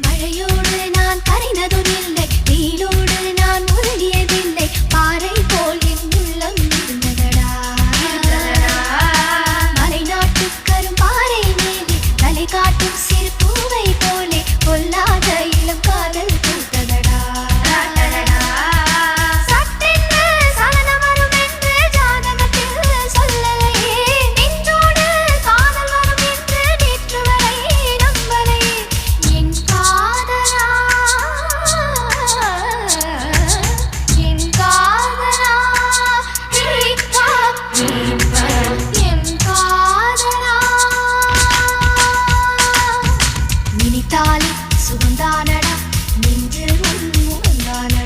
மழையோடு நான் கரைந்ததும் இல்லை, வெயிலோடு நான் உருகியதில்லை, பாறை போல் என் உள்ளம் இருந்ததடா. மலைநாட்டு கரும்பாறை மேலே தலை காட்டும் சிறு பூவை போலே பொல்லாத இளம் காதல் பூத்ததடா. சட்டென்று சலனம் வரும் என்று ஜாதகத்தில் சொல்லலையே, நின்றோடு காதல் வரும் என்று நேற்று வரை நம்பலையே. என் காதலா, என் காதலா, என் காதலா. நினைத்தாலே சுகந்தானடா, நெஞ்சில் உன் முகந்தானடா.